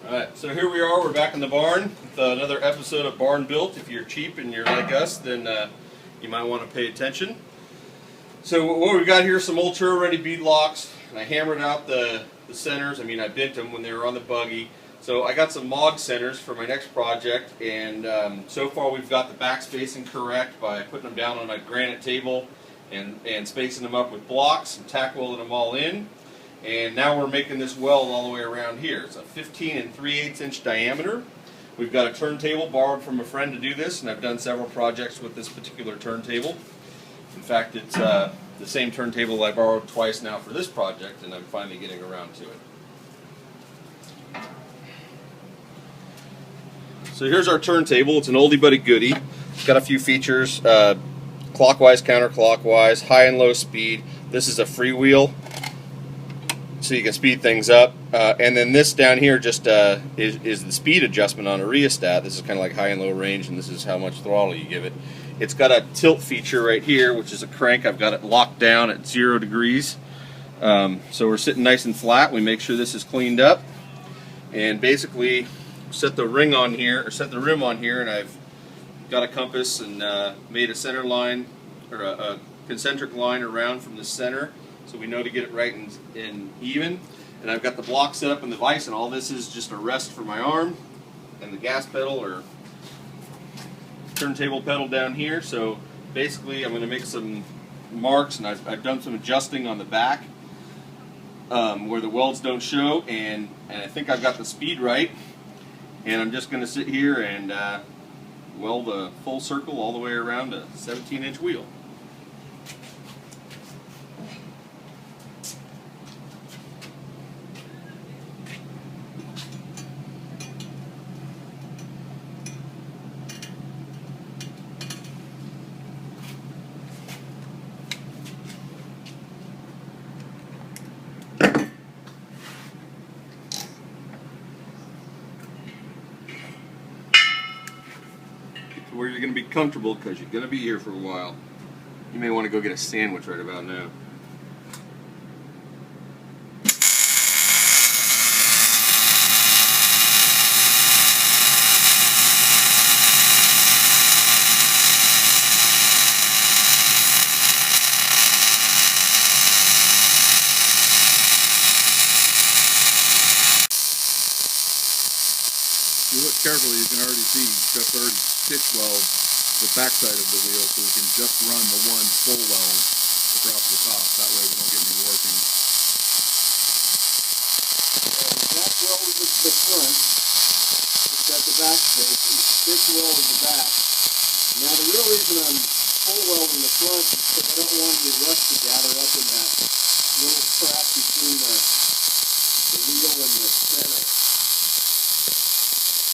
Alright, so here we are, we're back in the barn with another episode of Barnbuilt. If you're cheap and you're like us, then you might want to pay attention. So what we've got here are some old turret-ready beadlocks, and I hammered out the centers. I mean, I bent them when they were on the buggy. So I got some MOG centers for my next project, and so far we've got the back spacing correct by putting them down on a granite table and spacing them up with blocks and tack welding them all in. And now we're making this weld all the way around here. It's a 15 3/8 inch diameter. We've got a turntable borrowed from a friend to do this, and I've done several projects with this particular turntable. In fact, it's the same turntable I borrowed twice now for this project, and I'm finally getting around to it. So here's our turntable. It's an oldie but a goodie. It's got a few features, clockwise, counterclockwise, high and low speed. This is a freewheel, so you can speed things up. And then this down here just is the speed adjustment on a rheostat. This is kind of like high and low range, and this is how much throttle you give it. It's got a tilt feature right here, which is a crank. I've got it locked down at 0 degrees. So we're sitting nice and flat. We make sure this is cleaned up. And basically set the rim on here, and I've got a compass and made a center line, or a concentric line around from the center, so we know to get it right and even. And I've got the block set up in the vise, and all this is just a rest for my arm, and the gas pedal or turntable pedal down here. So basically I'm going to make some marks, and I've done some adjusting on the back where the welds don't show, and I think I've got the speed right. And I'm just going to sit here and weld a full circle all the way around a 17-inch wheel. Where you're going to be comfortable, because you're going to be here for a while. You may want to go get a sandwich right about now. If you look carefully, you can already see Jeff's already stitch weld the backside of the wheel, so we can just run the one full weld across the top. That way we don't get any warping. That weld is the front. It's got the back space. Stitch weld is the back. Now the real reason I'm full welding the front is because I don't want any rust to gather up in that little crack between the